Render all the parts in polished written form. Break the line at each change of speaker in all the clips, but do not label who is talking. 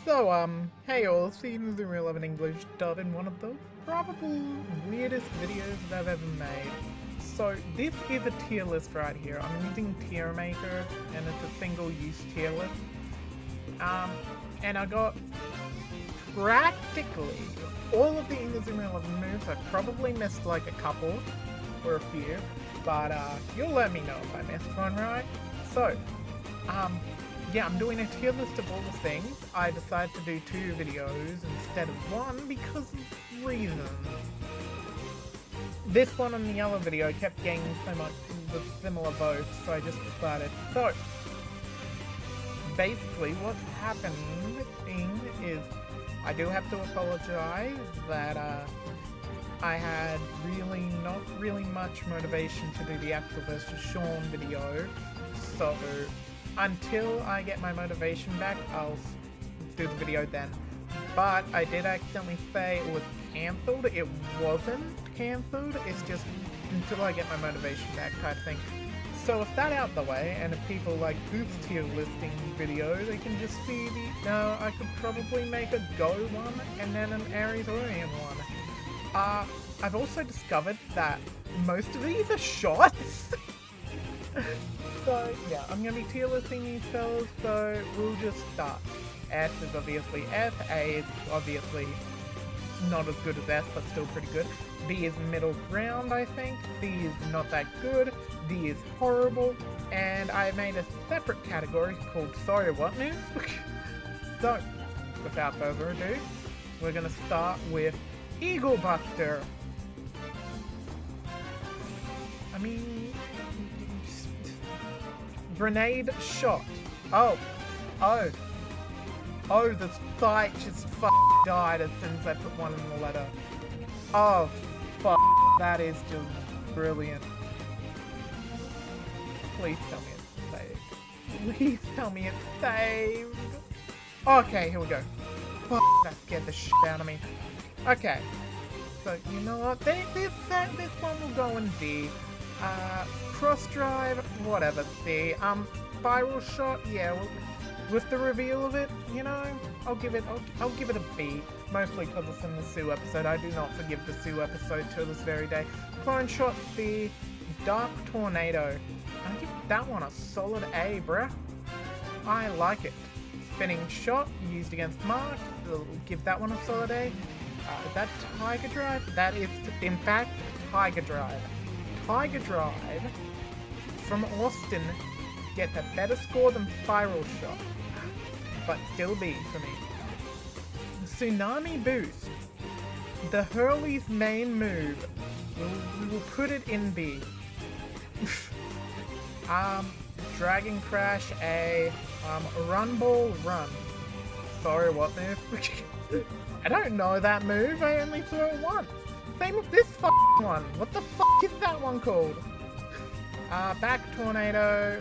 Hey all, Steven Zoom 11 English dub in one of the probably weirdest videos that I've ever made. So this is a tier list right here. I'm using Tier Maker, and it's a single-use tier list. And I got practically all of the English Zoom 11 moves. I probably missed like a couple or a few, but you'll let me know if I missed one, right? So, yeah, I'm doing a tier list of all the things. I decided to do 2 videos instead of 1 because of reasons. This one and the other video kept getting so much the similar votes, so I just decided. So, basically what's happening is I do have to apologize that I had not really much motivation to do the Axel vs. Sean video, so until I get my motivation back, I'll do the video then. But I did accidentally say it was cancelled. It wasn't cancelled, it's just until I get my motivation back type thing. So with that out the way, and if people like Goof's tier listing video, they can just see the... No, I could probably make a Go one and then an Aries Orion one. I've also discovered that most of these are shots. So yeah, I'm going to be tier listing these fellas, so we'll just start. S is obviously F, A is obviously not as good as S, but still pretty good. B is middle ground, I think. C is not that good. D is horrible. And I made a separate category called Sorry What Moves. So, without further ado, we're going to start with Eagle Buster. I mean... Grenade shot. Oh, the site just died as soon as I put one in the letter. Oh, that is just brilliant. Please tell me it's saved. Please tell me it's saved. Okay, here we go. That scared the shit out of me. Okay, so you know what? This one will go in D. Cross drive, whatever, C. Spiral shot, yeah, well, with the reveal of it, you know, I'll give it a B, mostly because it's in the Sue episode. I do not forgive the Sue episode till this very day. Clone shot, C. Dark tornado, I give that one a solid A, bruh. I like it. Spinning shot, used against Mark, I'll give that one a solid A. Is that Tiger Drive? That is, in fact, Tiger Drive. Tiger Drive from Austin gets a better score than Spiral Shot, but still B for me. Tsunami Boost, the Hurley's main move, we will put it in B. Dragon Crash A, Run Ball Run. Sorry, what move? I don't know that move, I only saw it once. Same with this one. What the is that one called? Back tornado.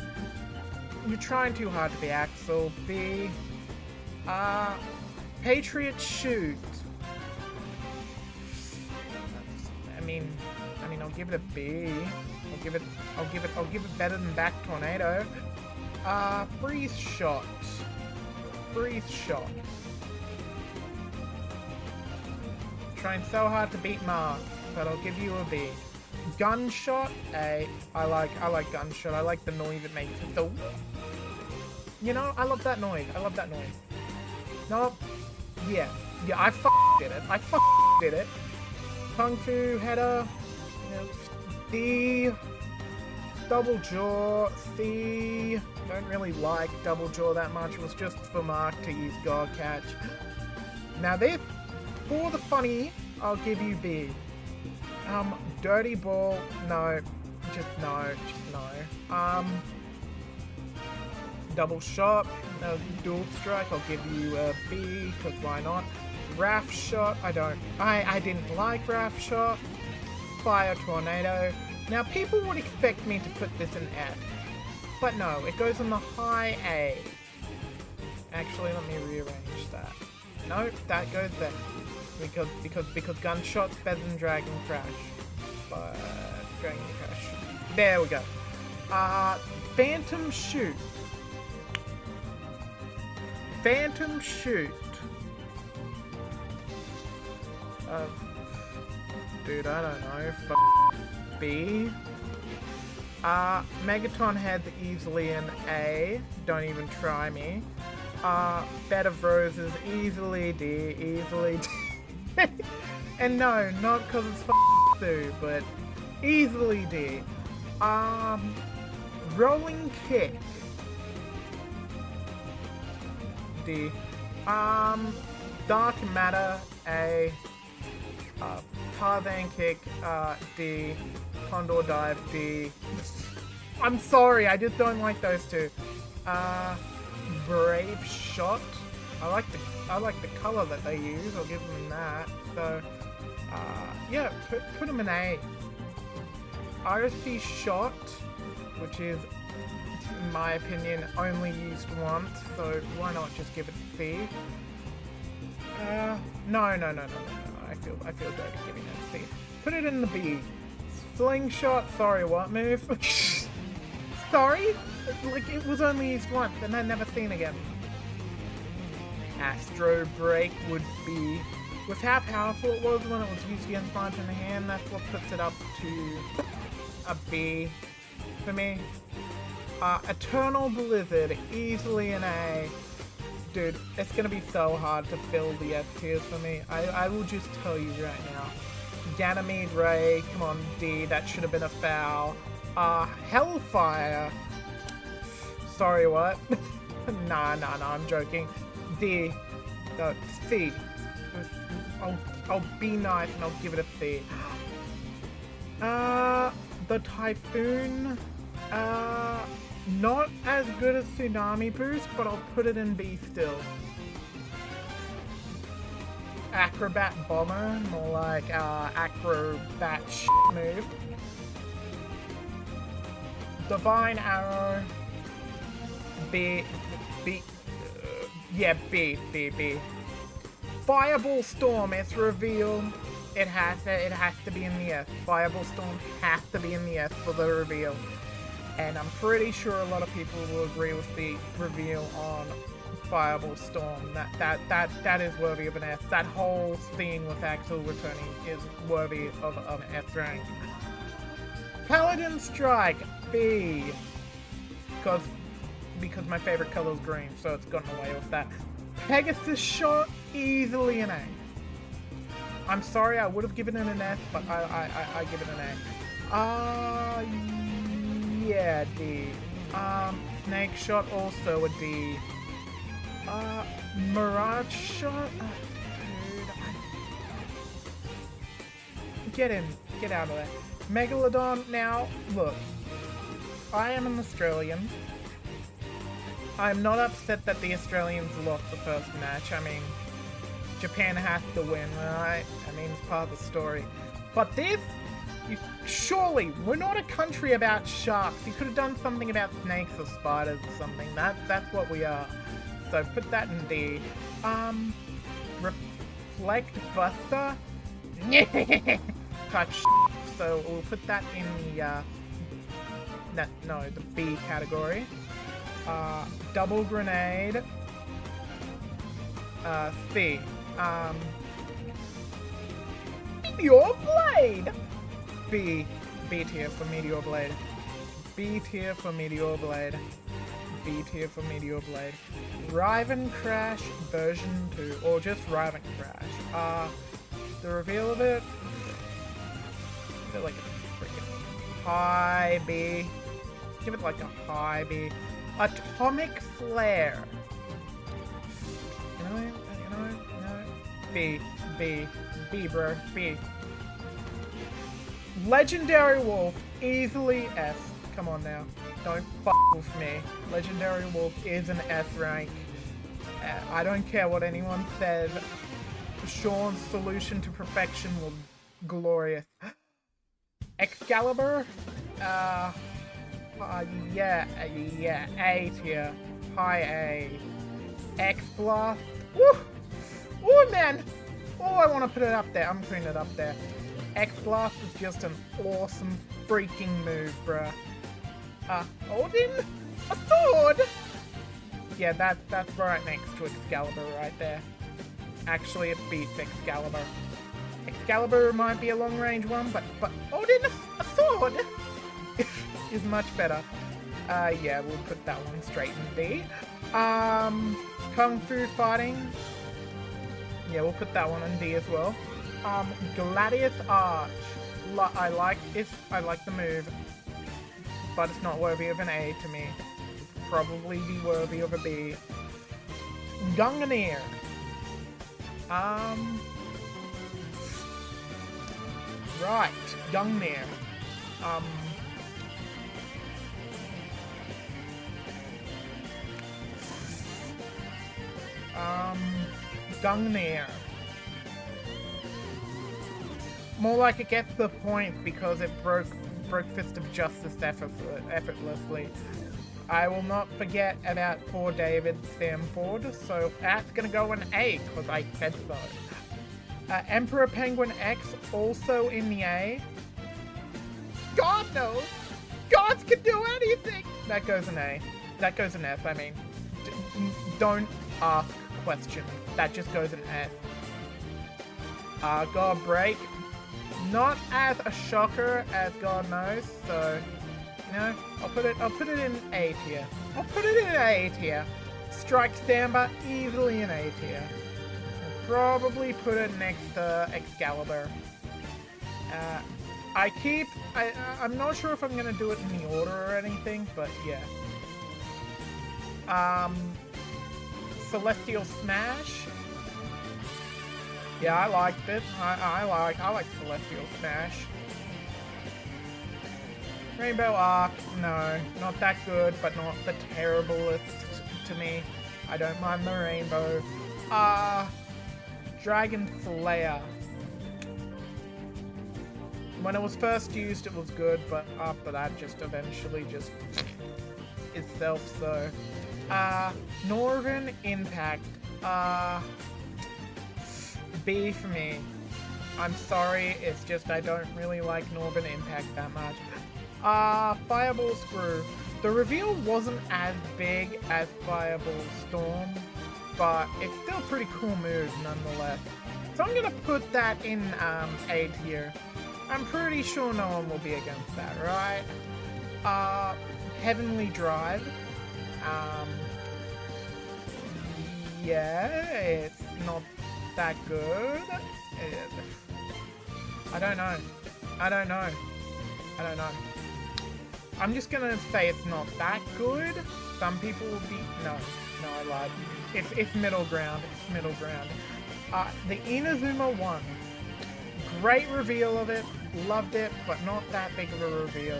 You're trying too hard to be Axel. B. Patriot shoot. I mean, I'll give it a B. I'll give it better than back tornado. Freeze shot. Freeze shot. Trying so hard to beat Mark, but I'll give you a B. Gunshot A. I like gunshot. I like the noise it makes. The, you know, I love that noise. Nope. Yeah, I did it. Did it. Kung Fu header. D. Double jaw. C. Don't really like double jaw that much. It was just for Mark to use God Catch. Now this. For the funny, I'll give you B. Dirty ball, no. Just no. Double shot, dual strike, I'll give you a B, because why not? Raft shot, I didn't like raft shot. Fire tornado. Now people would expect me to put this in F, but no, it goes on the high A. Actually, let me rearrange that. No, that goes there. Because gunshot's better than Dragon Crash. But Dragon Crash. There we go. Phantom shoot. Phantom shoot. Dude, I don't know. B. Megaton heads easily an A. Don't even try me. Bed of Roses easily D. Easily D. And no, not because it's Sue, but easily D. Rolling Kick D. Dark Matter A. Tarzan Kick D. Condor Dive D. I'm sorry, I just don't like those two. Brave Shot. I like the color that they use. I'll give them that. So yeah, put them in A. RSP Shot, which is, in my opinion, only used once, so why not just give it a C? No. I feel dirty giving it a C. Put it in the B. Slingshot. Sorry, what move? Sorry? Like, it was only used once and then never seen again. Astro Break would be, with how powerful it was when it was used against Bunch in the hand, that's what puts it up to a B for me. Eternal Blizzard, easily an A. Dude, it's gonna be so hard to fill the S tiers for me. I will just tell you right now. Ganymede Ray, come on, D, that should have been a foul. Hellfire. Sorry, what? Nah, I'm joking. D. C. I'll be nice and I'll give it a C. The Typhoon. Not as good as Tsunami Boost, but I'll put it in B still. Acrobat Bomber, more like Acrobat move. Divine Arrow. B. Fireball Storm, it's reveal. It has to be in the S. Fireball Storm has to be in the S for the reveal. And I'm pretty sure a lot of people will agree with the reveal on Fireball Storm. That is worthy of an S. That whole scene with Axel returning is worthy of an S rank. Paladin Strike, B. Because my favorite color is green, so it's gotten away with that. Pegasus Shot, easily an A. I'm sorry, I would have given it an S, but I give it an A. Yeah, D. Snake Shot, also a D. Mirage Shot? Dude, get in. Get out of there. Megalodon, now, look. I am an Australian. I'm not upset that the Australians lost the first match. I mean, Japan has to win, right? I mean, it's part of the story. But this, surely, we're not a country about sharks. You could have done something about snakes or spiders or something. That's what we are. So put that in D. Reflect Buster? Type so we'll put that in the, the B category. Double Grenade. C. Meteor Blade! B tier for Meteor Blade. B tier for Meteor Blade. B tier for Meteor Blade. Riven Crash version 2, or just Riven Crash. The reveal of it, give it like a freaking high B. Give it like a high B. Atomic Flare. You know, B, bro, B. Legendary Wolf, easily S. Come on now, don't fuck with me. Legendary Wolf is an S rank. I don't care what anyone says. Sean's solution to perfection will glorious. Excalibur, yeah, A tier, high A. X-Blast, woo, man. Oh, I want to put it up there. I'm putting it up there. X-Blast is just an awesome freaking move, bruh. Odin? A sword? Yeah, that's right next to Excalibur right there. Actually, it beats Excalibur. Excalibur might be a long-range one, but Odin, a sword, is much better. Yeah, we'll put that one straight in D. Kung Fu fighting. Yeah, we'll put that one in D as well. Gladius Arch. I like the move, but it's not worthy of an A to me. Probably be worthy of a B. Gungnir. Right, Gungnir. Gungnir. More like it gets the point because it broke Fist of Justice effortlessly. I will not forget about poor David Stamford, so that's gonna go an A because I said so. Emperor Penguin X also in the A. God knows! Gods can do anything! That goes an A. That goes an F, I mean. Don't ask questions. That just goes an F. God Break. Not as a shocker as God knows, so you know, I'll put it in A tier. I'll put it in A tier. Strike Samba, easily in A tier. I'll probably put it next to Excalibur. I'm not sure if I'm gonna do it in the order or anything, but yeah. Celestial Smash. Yeah, I liked it. I like Celestial Smash. Rainbow Arc, no, not that good, but not the terriblest to me. I don't mind the rainbow. Dragon Slayer. When it was first used, it was good, but after that, just eventually just itself so. Northern Impact. B for me. I'm sorry, it's just I don't really like Northern Impact that much. Fireball Screw. The reveal wasn't as big as Fireball Storm, but it's still a pretty cool move nonetheless. So I'm gonna put that in A tier. I'm pretty sure no one will be against that, right? Heavenly Drive. Yeah, it's not that good. I don't know. I'm just gonna say it's not that good. Some people will be... No, I lied. It's middle ground. It's middle ground. The Inazuma one. Great reveal of it. Loved it, but not that big of a reveal.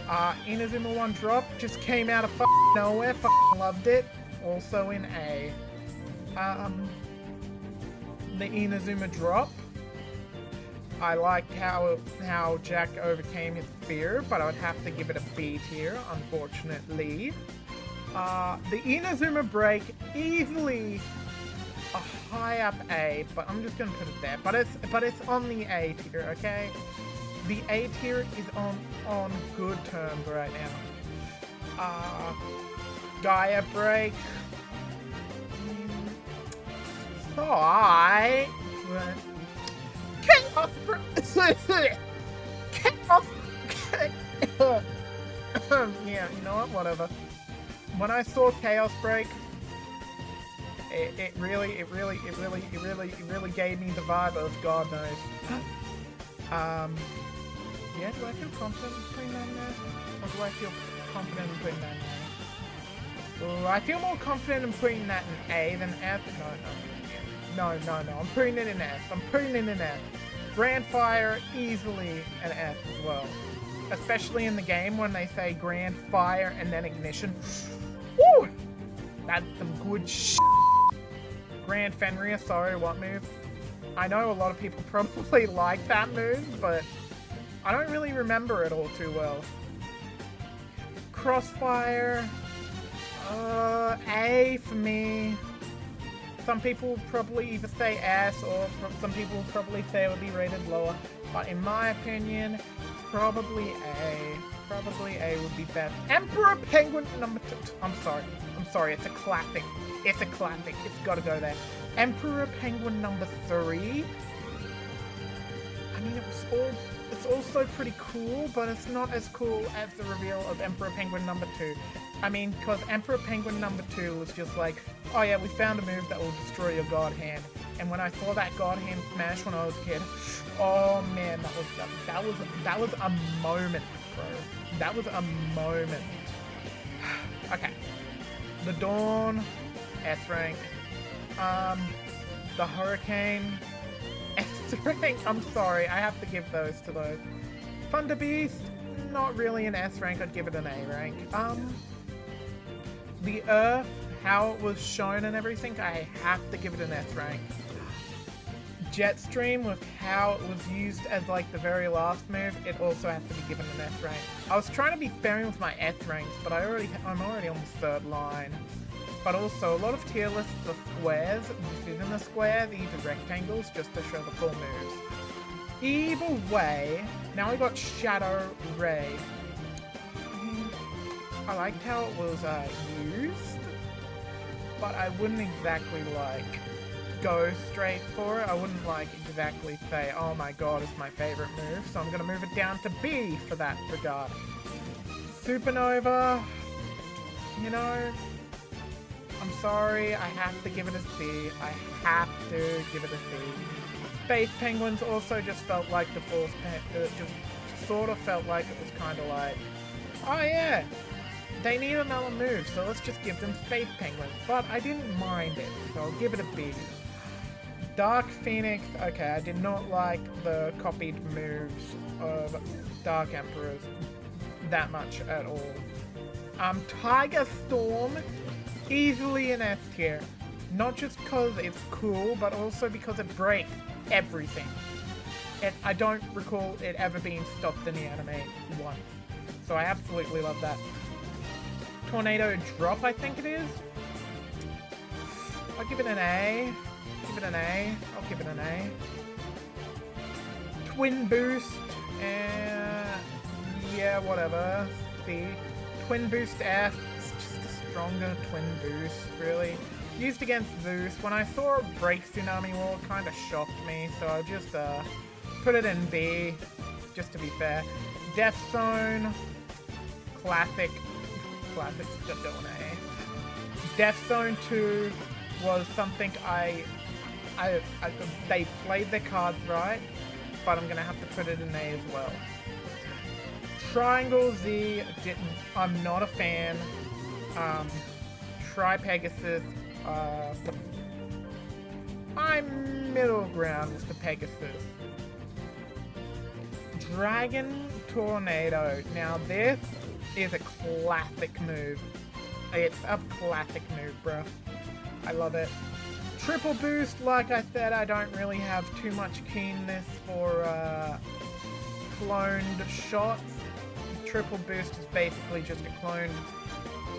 Inazuma 1 drop just came out of nowhere. Loved it. Also in A. The Inazuma drop. I liked how Jack overcame his fear, but I would have to give it a B tier, unfortunately. The Inazuma break, easily a high up A, but I'm just gonna put it there. But it's on the A tier, okay? The A tier is on good terms right now. Gaia break. Alright. Chaos break. Chaos. Yeah, you know what? Whatever. When I saw Chaos Break, it really gave me the vibe of God knows. Yeah, do I feel confident in putting that in there? Or do I feel confident in putting that in there? I feel more confident in putting that in A than F. No, I'm putting it in F. I'm putting it in F. Grandfire, easily an F as well. Especially in the game when they say Grandfire and then Ignition. Woo! That's some good shit. Grand Fenrir, sorry, what move? I know a lot of people probably like that move, but I don't really remember it all too well. Crossfire, A for me. Some people would probably either say S, or some people would probably say it would be rated lower. But in my opinion, probably A. Probably A would be best. Emperor Penguin number 2. I'm sorry. It's a classic. It's gotta go there. Emperor Penguin number 3. mean, it's also pretty cool, but it's not as cool as the reveal of Emperor Penguin number 2. I mean, because Emperor Penguin number 2 was just like, oh yeah, we found a move that will destroy your God Hand. And when I saw that God Hand smash when I was a kid, oh man, that was a moment, bro. That was a moment. Okay. The Dawn, S rank. The Hurricane, S rank. I'm sorry, I have to give those to those. Thunder Beast, not really an S rank, I'd give it an A rank. The Earth, how it was shown and everything, I have to give it an S rank. Jetstream, with how it was used as like the very last move, it also has to be given an S rank. I was trying to be fair with my S ranks, but I'm already on the 3rd line. But also, a lot of tier lists are squares. This isn't a square, these are rectangles, just to show the full moves. Either way, now we got Shadow Ray. I liked how it was used, but I wouldn't exactly like go straight for it. I wouldn't like exactly say, oh my god, it's my favorite move, so I'm gonna move it down to B for that regard. Supernova, you know, I'm sorry, I have to give it a C. I have to give it a C. Space Penguins also just felt like the Force just sort of felt like it was kind of like, oh yeah, they need another move, so let's just give them Space Penguins. But I didn't mind it, so I'll give it a B. Dark Phoenix, okay, I did not like the copied moves of Dark Emperors that much at all. Tiger Storm, easily an S tier. Not just because it's cool, but also because it breaks everything. I don't recall it ever being stopped in the anime once. So I absolutely love that. Tornado Drop, I think it is. I'll give it an A. Give it an A. I'll give it an A. Twin Boost. Yeah, whatever. C. Twin Boost F. It's just a stronger Twin Boost, really. Used against Zeus. When I saw it break Tsunami Wall, it kind of shocked me, so I'll just put it in B, just to be fair. Death Zone. Classic. Classic, just an A. Death Zone 2 was something they played their cards right, but I'm gonna have to put it in A as well. Triangle Z, I'm not a fan. Tri-Pegasus, I'm middle ground with the Pegasus. Dragon Tornado, now this is a classic move. It's a classic move, bro. I love it. Triple Boost, like I said, I don't really have too much keenness for cloned shots. Triple Boost is basically just a cloned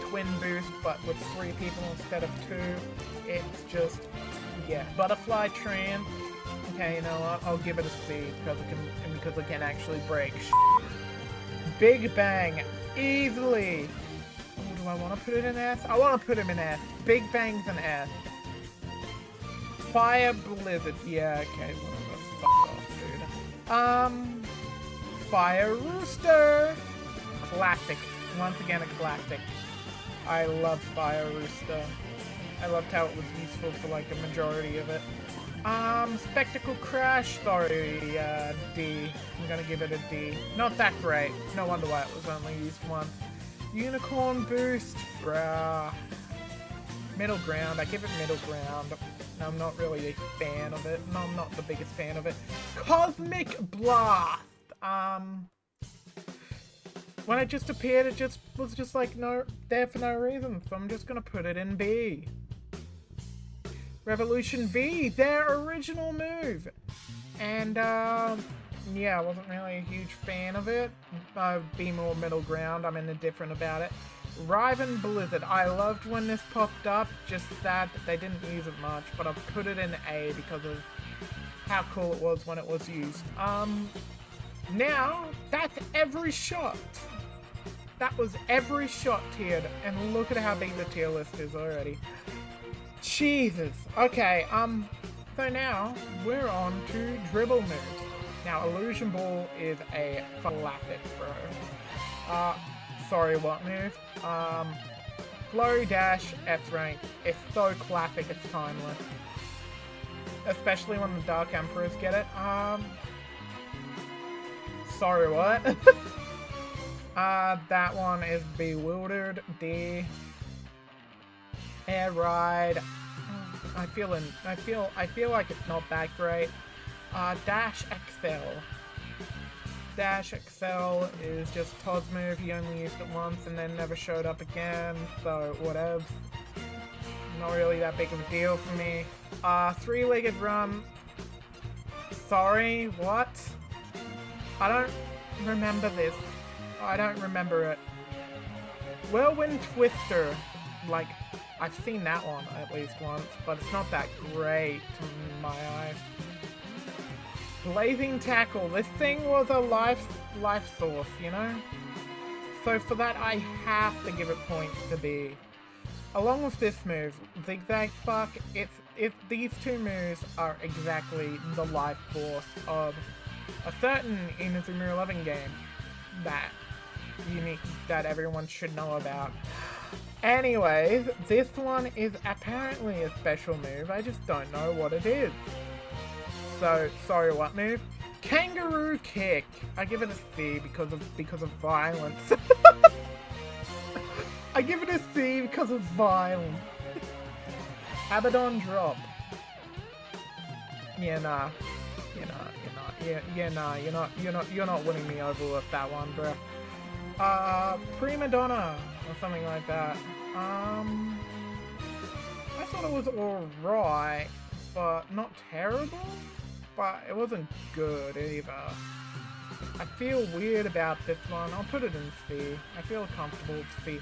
Twin Boost, but with 3 people instead of 2. It's just, yeah. Butterfly Trance, okay, you know what? I'll give it a C because it can actually break. Big Bang, easily. Oh, do I want to put it in S? I want to put him in S. Big Bang's an S. Fire Blizzard, yeah, okay, whatever. Fuck off, dude. Fire Rooster. Classic. Once again, a classic. I love Fire Rooster. I loved how it was useful for like a majority of it. Spectacle Crash, sorry, D. I'm gonna give it a D. Not that great. No wonder why it was only used once. Unicorn Boost, bruh. Middle ground, I give it middle ground. I'm not really a fan of it. No, I'm not the biggest fan of it. Cosmic Blast! When it just appeared, it just was just like no, there for no reason, so I'm just gonna put it in B. Revolution V, their original move! And, yeah, I wasn't really a huge fan of it. I'd be more middle ground, I'm indifferent about it. Riven Blizzard, I loved when this popped up, just sad that they didn't use it much, but I've put it in A because of how cool it was when it was used. Now, that's every shot. That was every shot tiered, and look at how big the tier list is already. Jesus. Okay, so now we're on to dribble moves. Now, Illusion Ball is a classic, bro. Sorry, what move? Flurry Dash F rank is so classic, it's timeless. Especially when the Dark Emperors get it. Sorry, what? That one is Bewildered D. Air Ride. I feel like it's not that great. Dash XL. Dash XL is just Todd's move. He only used it once and then never showed up again. So whatever. Not really that big of a deal for me. Three-legged run. Sorry, what? I don't remember this. I don't remember it. Whirlwind Twister. Like, I've seen that one at least once, but it's not that great in my eyes. Blazing Tackle. This thing was a life source, you know? So for that, I have to give it points to B. Along with this move, Zigzag Spark, these two moves are exactly the life force of a certain Inazuma 11 game that everyone should know about. Anyways, this one is apparently a special move, I just don't know what it is. So, sorry, what move? Kangaroo Kick. I give it a C because of violence. I give it a C because of violence. Abaddon Drop. Yeah, nah. You're not winning me over with that one, bro. Prima Donna or something like that. I thought it was alright, but not terrible. But it wasn't good either. I feel weird about this one. I'll put it in C. I feel comfortable with C.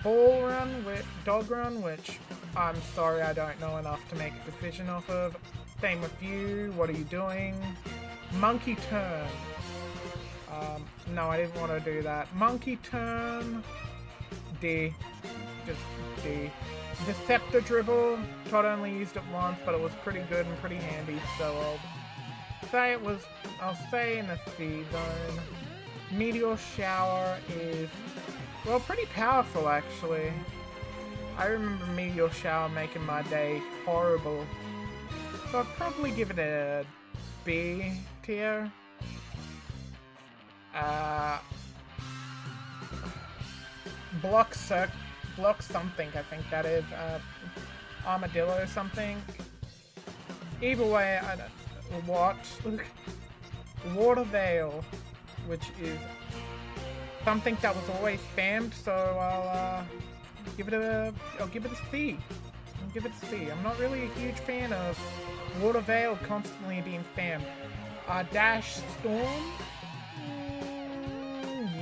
Ball Run with Dog Run, which I'm sorry I don't know enough to make a decision off of. Same with you. What are you doing? Monkey Turn. No, I didn't want to do that. Monkey Turn. D. Just D. Deceptor Dribble. Todd only used it once, but it was pretty good and pretty handy, so I'll say in the C zone. Meteor Shower is, well, pretty powerful actually. I remember Meteor Shower making my day horrible. So I'd probably give it a B tier. Block something, I think that is. Armadillo or something. Either way, I don't. What? Water Veil, which is something that was always spammed, so I'll give it a C. I'll give it a C. I'm not really a huge fan of Water Veil constantly being spammed. Dash Storm?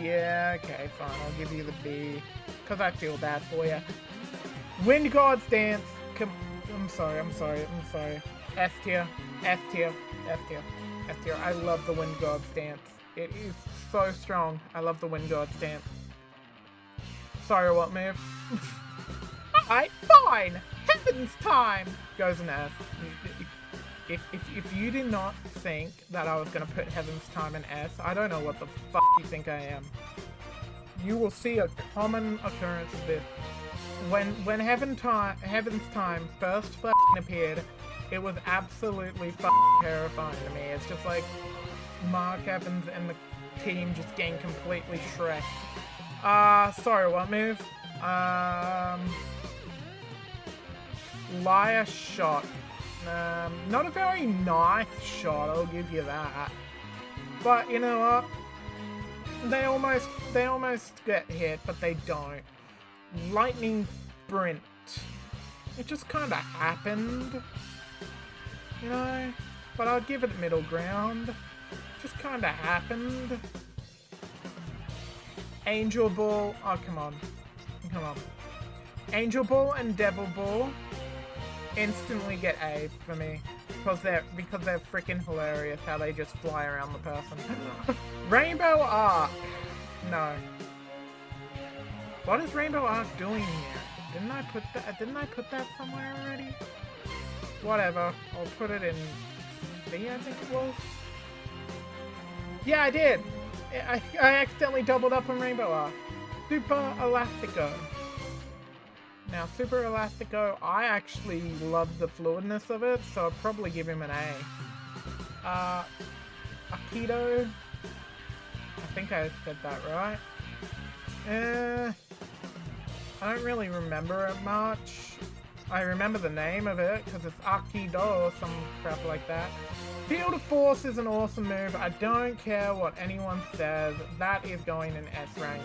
Yeah, okay, fine. I'll give you the B, because I feel bad for you. Wind God's Dance. I'm sorry. S tier. I love the Wind God's Dance. It is so strong. I love the Wind God's Dance. Sorry, what move? Alright, fine! Heaven's Time! Goes an S. If you did not think that I was gonna put Heaven's Time in S, I don't know what the fuck you think I am. You will see a common occurrence of this. When Heaven's Time first fucking appeared, it was absolutely fucking terrifying to me. It's just like Mark Evans and the team just getting completely shreked. Sorry, what move? Liar Shot. Not a very nice shot, I'll give you that. But you know what? They almost get hit, but they don't. Lightning Sprint. It just kind of happened. You know? But I'll give it middle ground. Just kind of happened. Angel Ball. Oh, come on. Angel Ball and Devil Ball instantly get A for me. Because they're freaking hilarious how they just fly around the person. Rainbow Arc. No. What is Rainbow Arc doing here? Didn't I put that somewhere already? Whatever. I'll put it in B, I think it was. Yeah, I did. I accidentally doubled up on Rainbow Arc. Super Elastico. Now, Super Elastico, I actually love the fluidness of it, so I'll probably give him an A. Aikido. I think I said that right. I don't really remember it much. I remember the name of it because it's Aikido or some crap like that. Field of Force is an awesome move. I don't care what anyone says. That is going in S rank.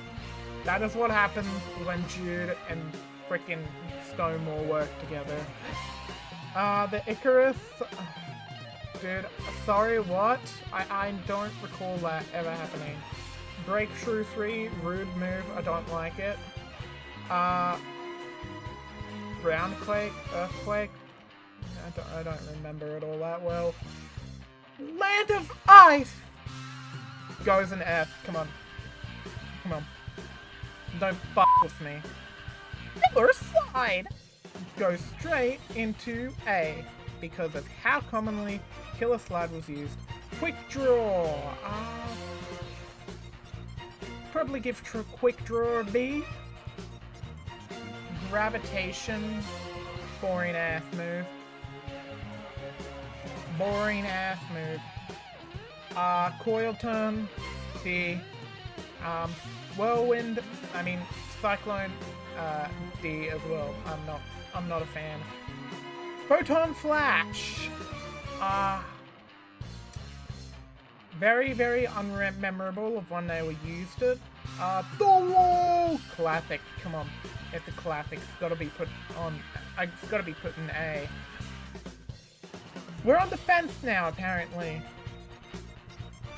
That is what happens when Jude and frickin' Stonewall work together. The Icarus. Dude, sorry, what? I don't recall that ever happening. Breakthrough 3, rude move. I don't like it. Groundquake, Earthquake. I don't remember it all that well. Land of Ice goes in F. Come on. Come on. Don't fuck with me. Killer Slide goes straight into A because of how commonly Killer Slide was used. Quick Draw. Probably give Quick Draw a B. Gravitation. Boring ass move. Boring ass move. Coil Turn. D. Whirlwind. I mean Cyclone. D as well. I'm not a fan. Photon Flash. Very, very unmemorable of when they used it. The Wall! Classic. Come on. It's a classic. It's gotta be put on. It's gotta be put in A. We're on defense now, apparently.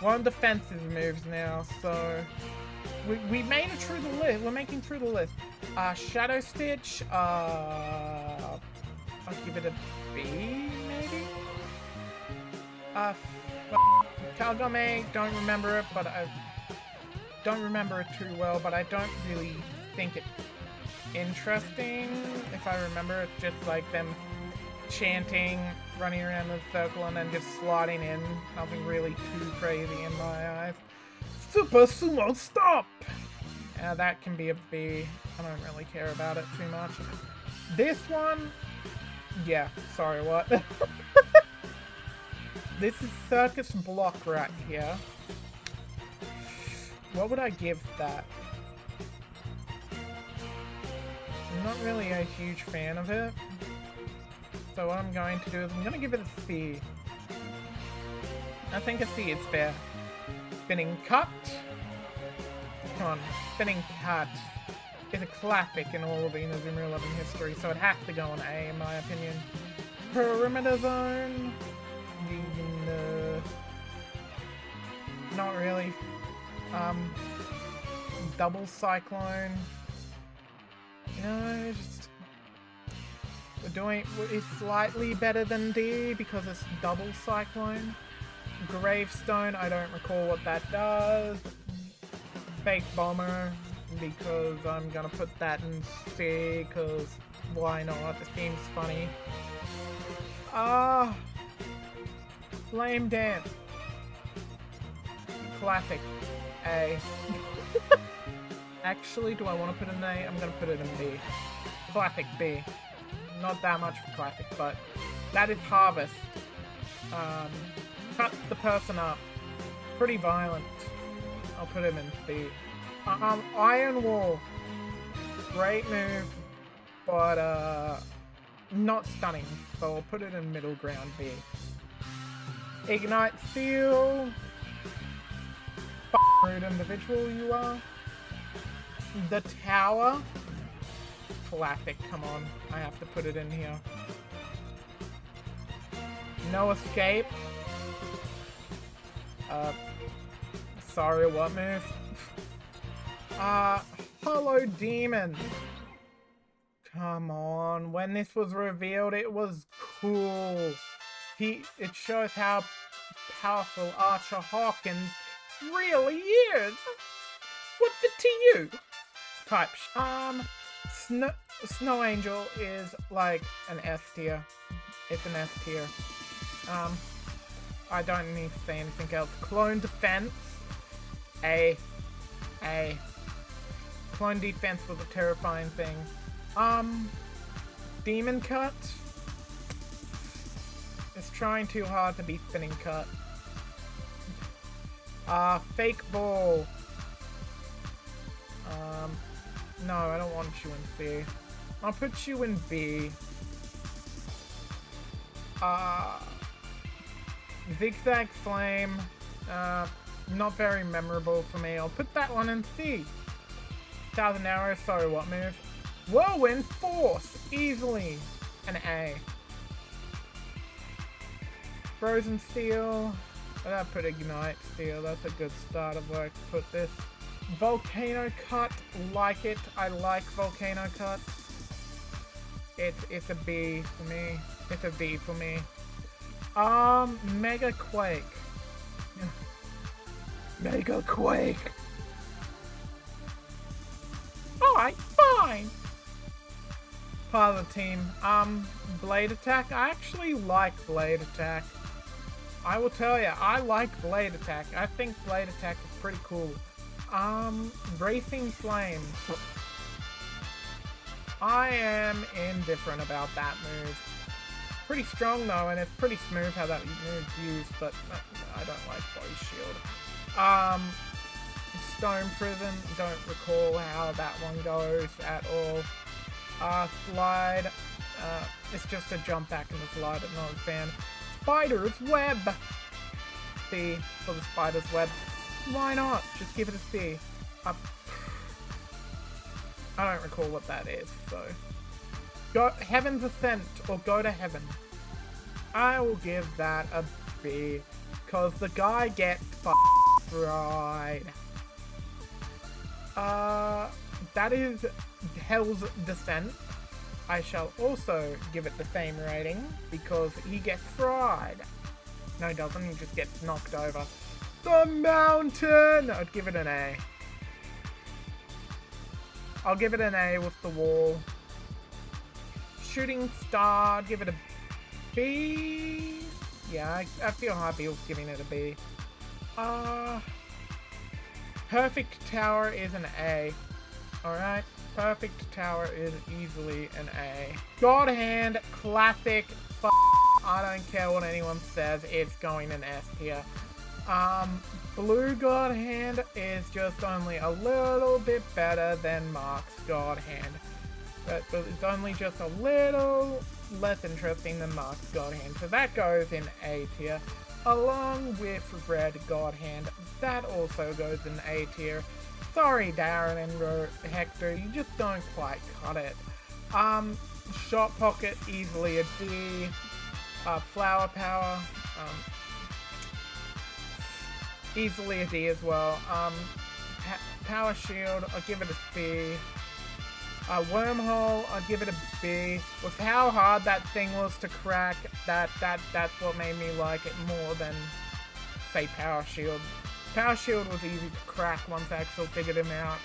We're on defensive moves now, so we made it through the list. We're making through the list. Shadow Stitch. I'll give it a B, maybe. Kagome. Don't remember it, but I don't remember it too well. But I don't really think it's interesting. If I remember it, just like them chanting, running around the circle, and then just sliding in. Nothing really too crazy in my eyes. Super Sumo Stop! That can be a B. I don't really care about it too much. This one... Yeah, sorry, what? This is Circus Block right here. What would I give that? I'm not really a huge fan of it. So what I'm going to do is I'm going to give it a C. I think a C is fair. Spinning Cut. Come on, Spinning Cut is a classic in all of Inazuma 11 history, so it has to go on A in my opinion. Perimeter Zone. Not really. Double Cyclone. No, just... It's slightly better than D because it's double Cyclone. Gravestone, I don't recall what that does. Fake Bomber, because I'm gonna put that in C, because why not? It seems funny. Flame Dance. Classic. A. Actually, do I want to put it in A? I'm gonna put it in B. Classic B. Not that much for classic, but that is Harvest. Cuts the person up. Pretty violent. I'll put him in B. Iron Wall. Great move, but not stunning, so I'll put it in middle ground B. Ignite Steel. Rude individual you are. The Tower. Classic, come on. I have to put it in here. No Escape. Sorry, what move? Hollow Demon. Come on. When this was revealed, it was cool. It shows how powerful Archer Hawkins really is. What's it to you? Type. Snow Angel is like an S tier. It's an S tier. I don't need to say anything else. Clone Defense. A. Clone defense was a terrifying thing. Demon cut. It's trying too hard to be spinning cut. Fake ball. No, I don't want you in C. I'll put you in B. Zigzag flame. Not very memorable for me. I'll put that one in C. 1,000 arrows. Sorry, what move? Whirlwind force. Easily an A. Frozen steel. I'll put ignite steel. That's a good start of where I put this. Volcano cut. Like it. I like volcano cut. It's a B for me. It's a B for me. Mega Quake. Mega Quake. Alright, fine. Part of the team. Blade Attack. I actually like Blade Attack. I will tell you, I like Blade Attack. I think Blade Attack is pretty cool. Racing Flame. I am indifferent about that move. Pretty strong though, and it's pretty smooth how that move's used, but I don't like Body Shield. Stone Prison, don't recall how that one goes at all. Slide, it's just a jump back in the slide, I'm not a fan. Spider's Web! C for the Spider's Web. Why not? Just give it a C. I don't recall what that is, so... Go Heaven's Ascent, or Go to Heaven. I will give that a B, because the guy gets fried. That is Hell's Descent. I shall also give it the same rating, because he gets fried. No, he doesn't, he just gets knocked over. The Mountain! I'd give it an A. I'll give it an A with the wall. Shooting Star, give it a B. Yeah, I feel happy with giving it a B. Perfect Tower is an A. Alright, Perfect Tower is easily an A. God Hand, classic. I don't care what anyone says, it's going in S tier. Blue God Hand is just only a little bit better than Mark's God Hand. But it's only just a little less interesting than Mark's God Hand. So that goes in A tier. Along with Red God Hand, that also goes in A tier. Sorry Darren and Hector, you just don't quite cut it. Shot Pocket, easily a D. Flower Power, easily a D as well. Power Shield, I'll give it a C. Wormhole, I'll give it a B. With how hard that thing was to crack, that's what made me like it more than, say, Power Shield. Power Shield was easy to crack once I actually figured him out.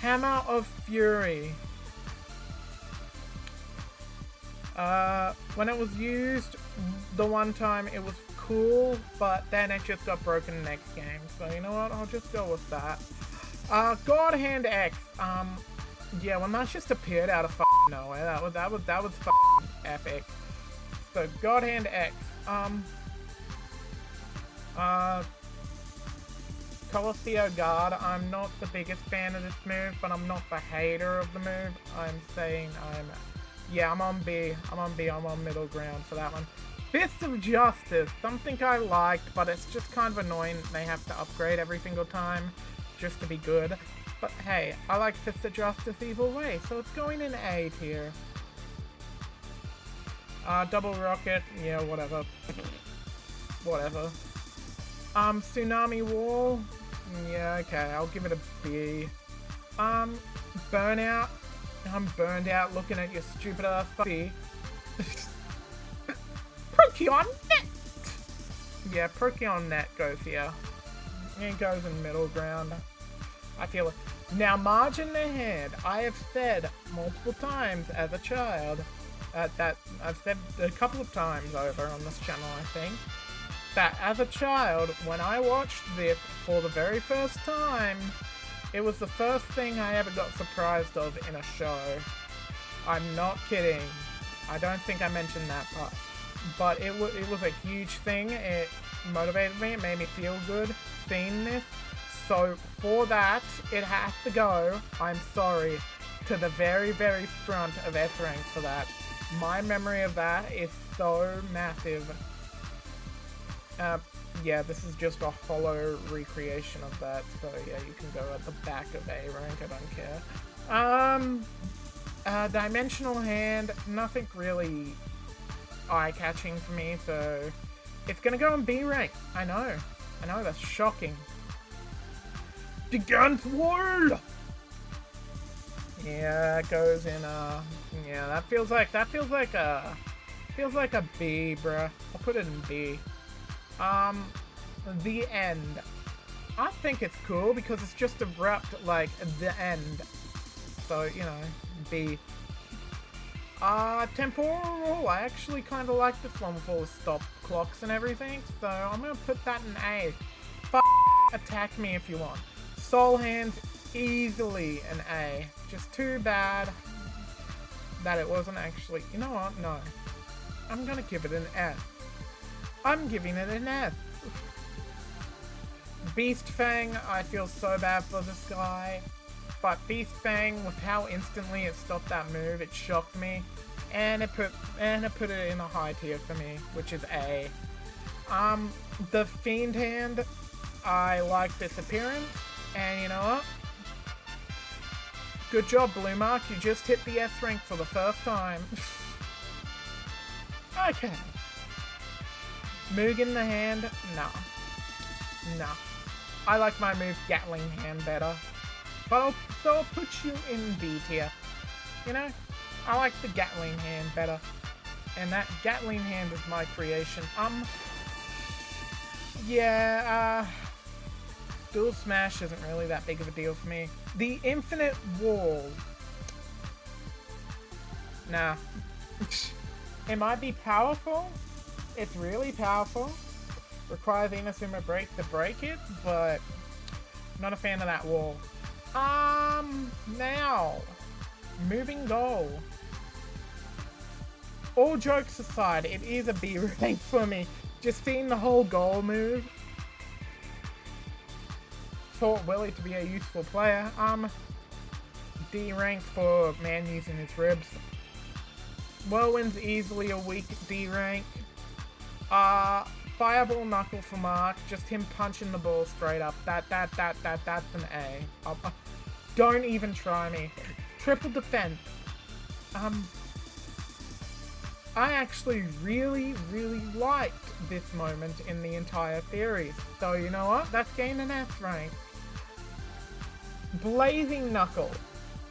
Hammer of Fury. When it was used the one time, it was cool, but then it just got broken next game. So you know what? I'll just go with that. God Hand X. Yeah, when that just appeared out of nowhere, that was epic. So God Hand X. Colosseo Guard. I'm not the biggest fan of this move, but I'm not the hater of the move. I'm saying yeah, I'm on B. I'm on middle ground for that one. Fist of Justice. Something I liked, but it's just kind of annoying they have to upgrade every single time just to be good. But hey, I like Fist of Justice either way, so it's going in A tier. Double Rocket. Yeah, whatever. Whatever. Tsunami Wall. Yeah, okay, I'll give it a B. Burnout. I'm burned out looking at your stupid ass B. Procyon Net! Yeah, Procyon Net goes here. It goes in middle ground. I feel it. Now, margin ahead. I have said multiple times as a child that I've said a couple of times over on this channel, I think, that as a child, when I watched this for the very first time, it was the first thing I ever got surprised of in a show. I'm not kidding. I don't think I mentioned that part. But it was a huge thing. It motivated me. It made me feel good seeing this. So for that, it has to go, I'm sorry, to the very, very front of S-Rank for that. My memory of that is so massive. Yeah, this is just a hollow recreation of that, so yeah, you can go at the back of A-Rank, I don't care. Dimensional Hand, nothing really eye-catching for me, so it's gonna go on B-Rank. I know, that's shocking. Gigant World! Yeah, it goes in, yeah, that feels like a B, bruh. I'll put it in B. The End. I think it's cool because it's just abrupt, like, the end. So, you know, B. Temporal. I actually kind of like this one with all the stop clocks and everything, so I'm gonna put that in A. Attack me if you want. Soul Hands, easily an A. Just too bad that it wasn't actually... You know what? No. I'm gonna give it an F. I'm giving it an F. Beast Fang, I feel so bad for this guy. But Beast Fang, with how instantly it stopped that move, it shocked me. And it put it in a high tier for me, which is A. The Fiend Hand, I like this appearance. And you know what? Good job, Blue Mark. You just hit the S rank for the first time. Okay. Mugen the Hand? Nah. I like my move Gatling Hand better. But I'll put you in B tier. You know? I like the Gatling Hand better. And that Gatling Hand is my creation. Yeah, Dual Smash isn't really that big of a deal for me. The Infinite Wall. Nah. It might be powerful. It's really powerful. Requires Inazuma Break to break it, but not a fan of that wall. Now, moving goal. All jokes aside, it is a B rank for me. Just seeing the whole goal move. Taught Willy to be a useful player. D rank for man using his ribs. Whirlwind's easily a weak D rank. Fireball Knuckle for Mark, just him punching the ball straight up. That's an A. Don't even try me. Triple Defense. I actually really liked this moment in the entire series. So you know what? That's gained an S rank. Blazing Knuckle.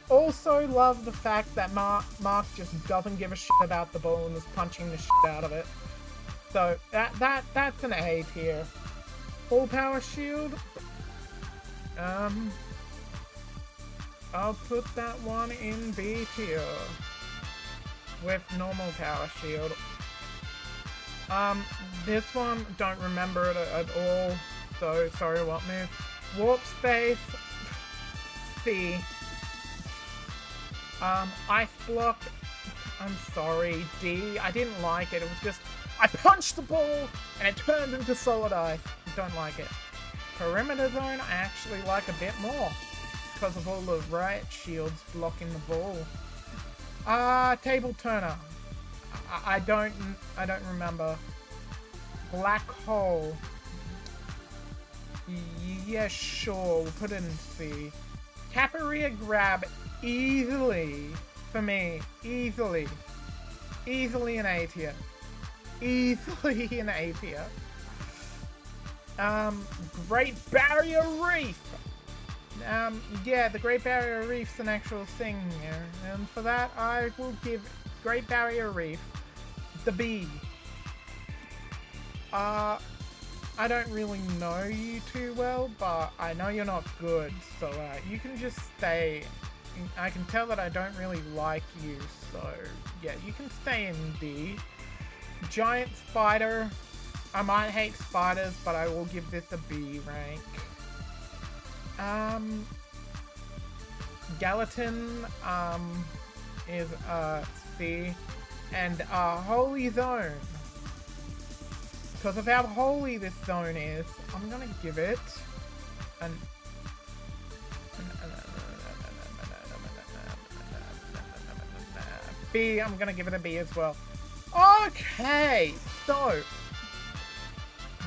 Also love the fact that Mark just doesn't give a shit about the ball and is punching the shit out of it. So that's an A tier. Full Power Shield. I'll put that one in B tier with normal Power Shield. This one don't remember it at all. So sorry, what move? Warp Space. C. Ice Block. I'm sorry, D. I didn't like it. It was just I punched the ball and it turned into solid ice. Don't like it. Perimeter Zone I actually like a bit more because of all the riot shields blocking the ball. Table Turner. I don't remember. Black Hole. Yeah, sure. We'll put it in C. Capoeira Grab easily for me. Easily an A tier. Easily an A tier. Great Barrier Reef. Yeah, the Great Barrier Reef's an actual thing here, and for that I will give Great Barrier Reef the B. I don't really know you too well, but I know you're not good, so you can just stay. I can tell that I don't really like you, so yeah, you can stay in D. Giant Spider. I might hate spiders, but I will give this a B rank. Gallatin, is C. And Holy Zone. Because of how holy this zone is, I'm gonna give it an B. I'm gonna give it a B as well. Okay, so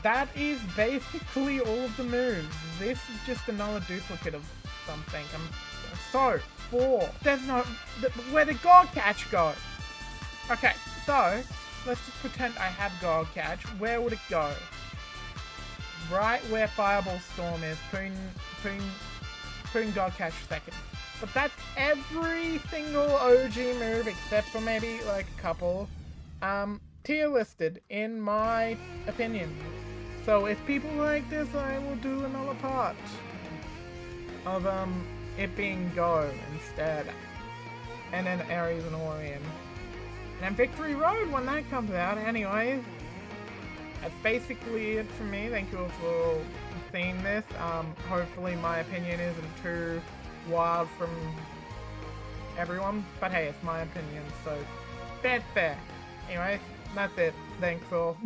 that is basically all of the moves. This is just another duplicate of something. So, 4. There's no... Where did God Catch go? Okay, so let's just pretend I have God Catch. Where would it go? Right where Fireball Storm is. Putting God Catch second. But that's every single OG move except for maybe like a couple tier listed in my opinion. So if people like this, I will do another part of it being Go instead. And then Aries and Orion. And then Victory Road when that comes out. Anyway, that's basically it for me. Thank you all for seeing this. Hopefully my opinion isn't too wild from everyone. But hey, it's my opinion, so that's fair. Anyway, that's it. Thanks all.